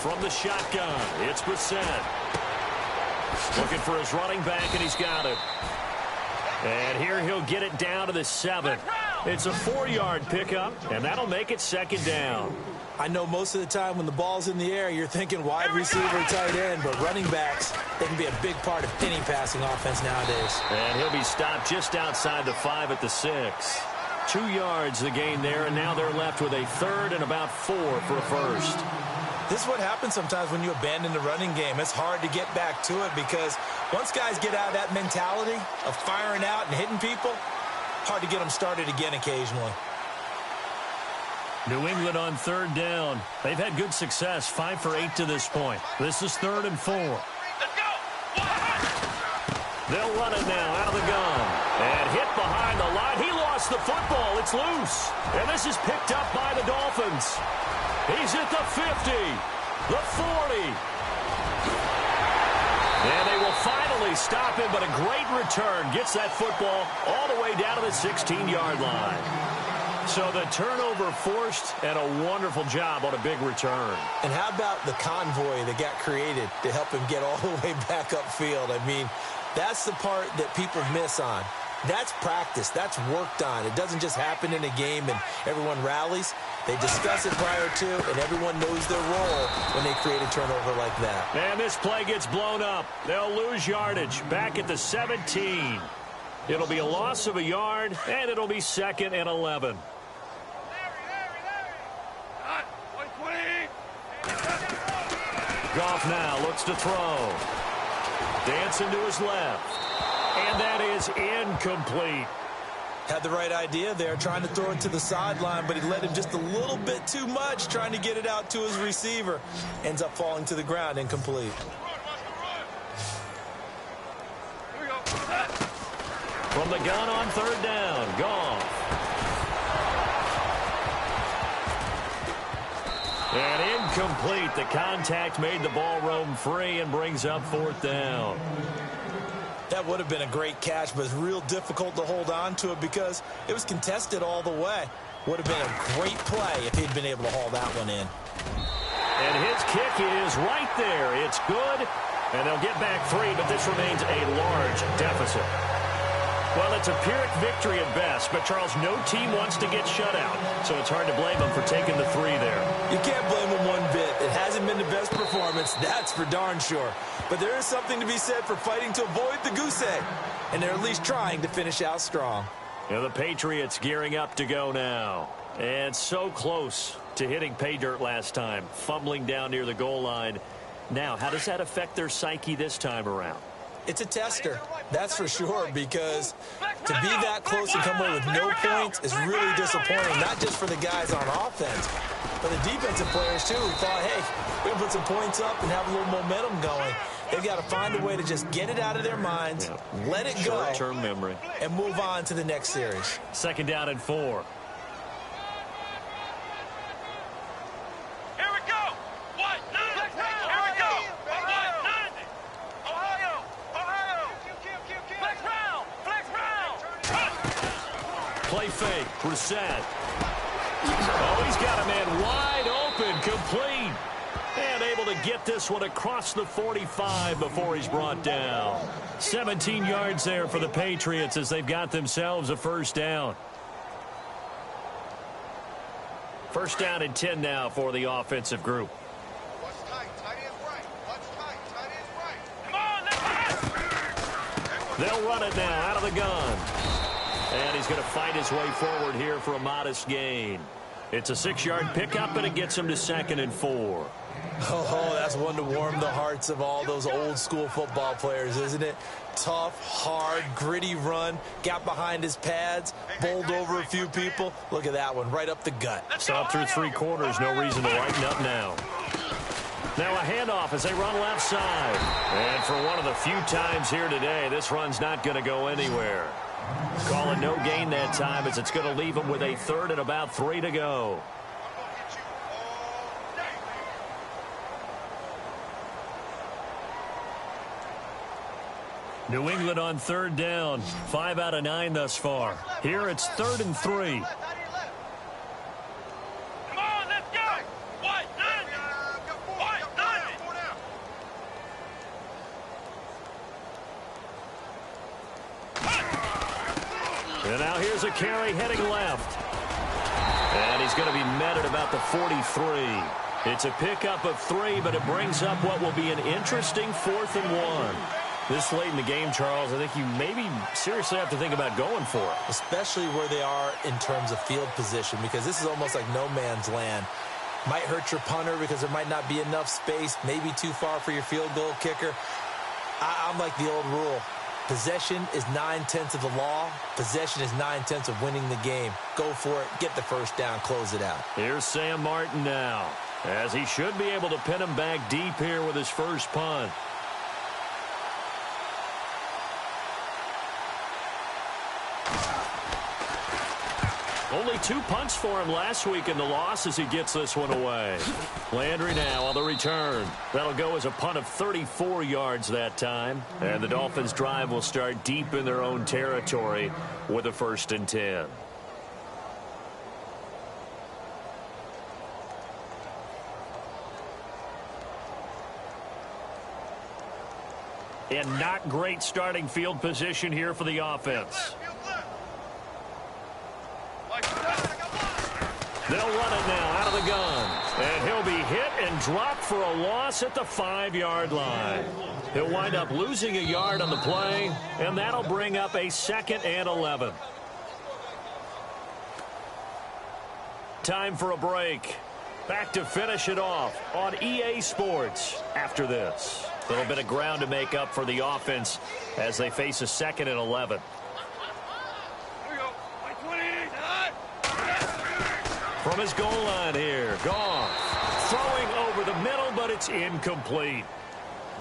From the shotgun, it's Brissett. Looking for his running back, and he's got it. And here he'll get it down to the 7. It's a 4-yard pickup, and that'll make it 2nd down. I know most of the time when the ball's in the air, you're thinking wide receiver, tight end, but running backs, they can be a big part of any passing offense nowadays. And he'll be stopped just outside the 5 at the 6. 2 yards the gain there, and now they're left with a 3rd and about 4 for a first. This is what happens sometimes when you abandon the running game. It's hard to get back to it because once guys get out of that mentality of firing out and hitting people, hard to get them started again occasionally. New England on 3rd down. They've had good success, 5 for 8 to this point. This is 3rd and 4. Let's go! They'll run it now out of the gun. And hit behind the line. He lost the football. It's loose. And this is picked up by the Dolphins. He's at the 50, the 40. And they will finally stop him, but a great return. Gets that football all the way down to the 16-yard line. So the turnover forced, and a wonderful job on a big return. And how about the convoy that got created to help him get all the way back upfield? I mean, that's the part that people miss on. That's practice. That's worked on. It doesn't just happen in a game and everyone rallies. They discuss it prior to, and everyone knows their role when they create a turnover like that. And this play gets blown up. They'll lose yardage back at the 17. It'll be a loss of a yard, and it'll be 2nd and 11. Goff now looks to throw. Dancing to his left. And that is incomplete. Had the right idea there, trying to throw it to the sideline, but he led him just a little bit too much, trying to get it out to his receiver. Ends up falling to the ground, incomplete. From the gun on 3rd down, Goff. And incomplete. The contact made the ball roam free and brings up 4th down. That would have been a great catch, but it's real difficult to hold on to it because it was contested all the way. Would have been a great play if he'd been able to haul that one in. And his kick is right there. It's good, and they'll get back 3, but this remains a large deficit. Well, it's a Pyrrhic victory at best, but, Charles, no team wants to get shut out, so it's hard to blame them for taking the 3 there. You can't blame them one bit. It hasn't been the best performance, that's for darn sure. But there is something to be said for fighting to avoid the goose egg, and they're at least trying to finish out strong. Yeah, the Patriots gearing up to go now. And so close to hitting pay dirt last time, fumbling down near the goal line. Now, how does that affect their psyche this time around? It's a tester, that's for sure, because to be that close and come away with no points is really disappointing, not just for the guys on offense, but the defensive players, too, who thought, hey, we're going to put some points up and have a little momentum going. They've got to find a way to just get it out of their minds, let it go, short-term memory, and move on to the next series. 2nd down and 4. Play fake. Brissett. Oh, he's got a man wide open. Complete. And able to get this one across the 45 before he's brought down. 17 yards there for the Patriots as they've got themselves a first down. First down and 10 now for the offensive group. What's tight? Tight end right. What's tight? Tight end right. Come on, let's pass. They'll run it now out of the gun. And he's going to fight his way forward here for a modest gain. It's a 6-yard pickup, and it gets him to 2nd and 4. Oh, that's one to warm the hearts of all those old-school football players, isn't it? Tough, hard, gritty run, got behind his pads, bowled over a few people. Look at that one, right up the gut. Stop through 3 quarters, no reason to lighten up now. Now a handoff as they run left side. And for one of the few times here today, this run's not going to go anywhere. Call it no gain that time as it's going to leave them with a 3rd and about 3 to go. New England on 3rd down. 5 out of 9 thus far. Here it's 3rd and 3. Come on, let's go. White, nine. White, nine. And now here's a carry heading left. And he's going to be met at about the 43. It's a pickup of 3, but it brings up what will be an interesting 4th and 1. This late in the game, Charles, I think you maybe seriously have to think about going for it. Especially where they are in terms of field position, because this is almost like no man's land. Might hurt your punter because there might not be enough space, maybe too far for your field goal kicker. I'm like the old rule. Possession is 9/10 of the law. Possession is 9/10 of winning the game. Go for it. Get the first down. Close it out. Here's Sam Martin now, as he should be able to pin him back deep here with his first punt. Only 2 punts for him last week in the loss as he gets this one away. Landry now on the return. That'll go as a punt of 34 yards that time. And the Dolphins' drive will start deep in their own territory with a 1st and 10. And not great starting field position here for the offense. They'll run it now out of the gun. And he'll be hit and dropped for a loss at the 5-yard line. He'll wind up losing a yard on the play, and that'll bring up a 2nd and 11. Time for a break. Back to finish it off on EA Sports after this. A little bit of ground to make up for the offense as they face a 2nd and 11. From his goal line here, Goff throwing over the middle, but it's incomplete.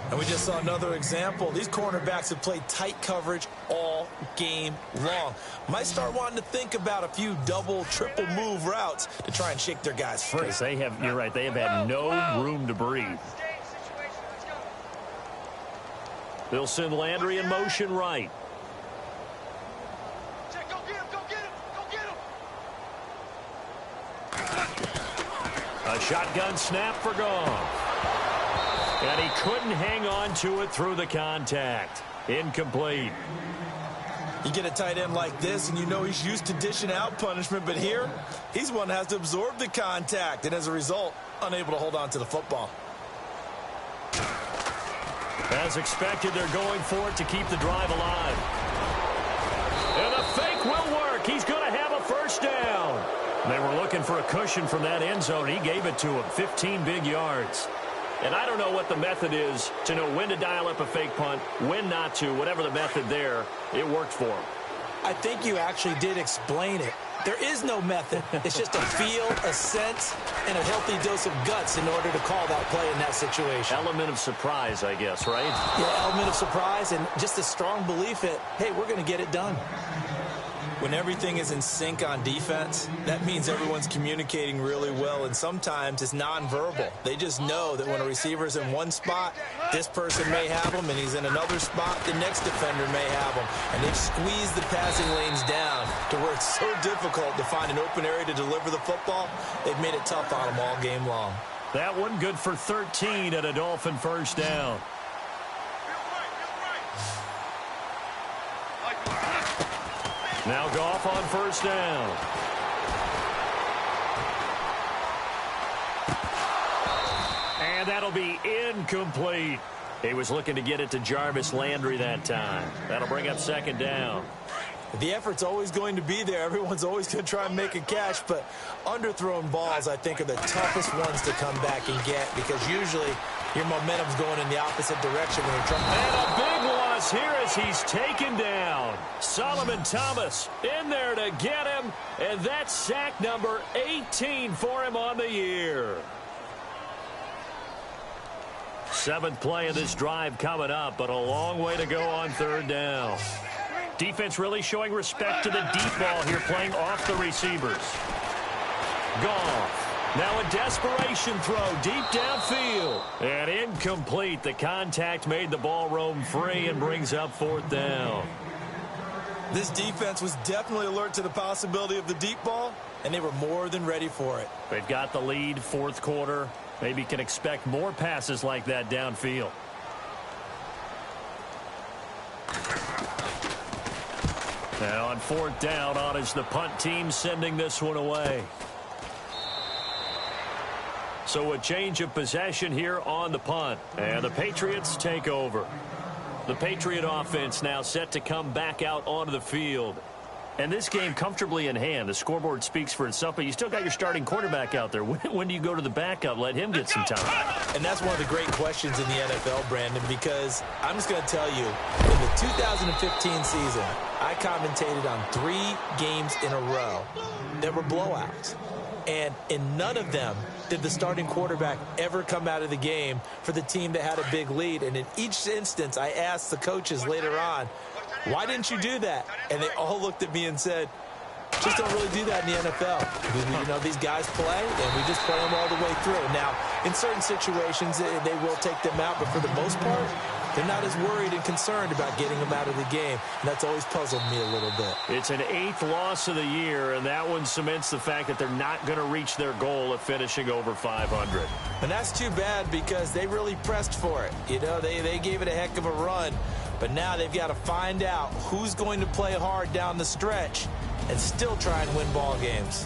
And we just saw another example. These cornerbacks have played tight coverage all game long. Might start wanting to think about a few double, triple move routes to try and shake their guys free. They have, you're right, they have had no room to breathe. They'll send Landry in motion right. A shotgun snap for Goff. And he couldn't hang on to it through the contact. Incomplete. You get a tight end like this, and you know he's used to dishing out punishment, but here, he's one that has to absorb the contact, and as a result, unable to hold on to the football. As expected, they're going for it to keep the drive alive. And the fake will work. He's going to have a first down. They were looking for a cushion from that end zone. He gave it to him. 15 big yards. And I don't know what the method is to know when to dial up a fake punt, when not to. Whatever the method there, it worked for him. I think you actually did explain it. There is no method. It's just a feel, a sense, and a healthy dose of guts in order to call that play in that situation. Element of surprise, I guess, right? Yeah, element of surprise and just a strong belief that, hey, we're going to get it done. when everything is in sync on defense, that means everyone's communicating really well, and sometimes it's nonverbal. They just know that when a receiver's in one spot, this person may have him, and he's in another spot, the next defender may have him. And they've squeezed the passing lanes down to where it's so difficult to find an open area to deliver the football. They've made it tough on them all game long. That one good for 13 and a Dolphin first down. Now Goff on first down. And that'll be incomplete. He was looking to get it to Jarvis Landry that time. That'll bring up second down. The effort's always going to be there. Everyone's always going to try and make a catch, but underthrown balls, I think, are the toughest ones to come back and get because usually your momentum's going in the opposite direction when you're trying. And a big loss here as he's taken down. Solomon Thomas in there to get him, and that's sack number 18 for him on the year. 7th play of this drive coming up, but a long way to go on third down. Defense really showing respect to the deep ball here, playing off the receivers. Goff. Now a desperation throw deep downfield. And incomplete. The contact made the ball roam free and brings up 4th down. This defense was definitely alert to the possibility of the deep ball, and they were more than ready for it. They've got the lead, 4th quarter. Maybe can expect more passes like that downfield. Now on 4th down, on is the punt team sending this one away. So a change of possession here on the punt. And the Patriots take over. The Patriot offense now set to come back out onto the field. And this game comfortably in hand. The scoreboard speaks for itself, but you still got your starting quarterback out there. When do you go to the backup? Let him get some time. And that's one of the great questions in the NFL, Brandon, because I'm just going to tell you, in the 2015 season, I commentated on 3 games in a row that were blowouts. And in none of them did the starting quarterback ever come out of the game for the team that had a big lead. And in each instance, I asked the coaches later on, why didn't you do that? And they all looked at me and said, just don't really do that in the NFL. You know, these guys play, and we just play them all the way through. Now, in certain situations, they will take them out, but for the most part, they're not as worried and concerned about getting them out of the game. And that's always puzzled me a little bit. It's an 8th loss of the year, and that one cements the fact that they're not going to reach their goal of finishing over 500. And that's too bad because they really pressed for it. You know, they gave it a heck of a run. But now they've got to find out who's going to play hard down the stretch and still try and win ball games.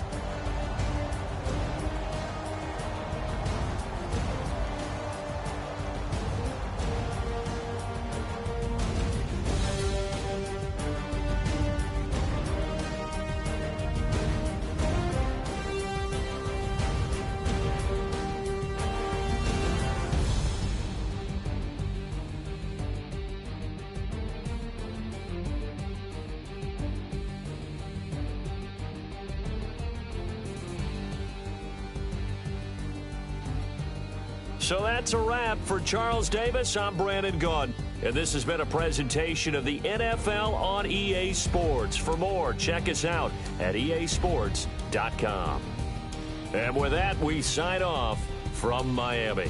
So that's a wrap for Charles Davis. I'm Brandon Gunn, and this has been a presentation of the NFL on EA Sports. For more, check us out at easports.com. And with that, we sign off from Miami.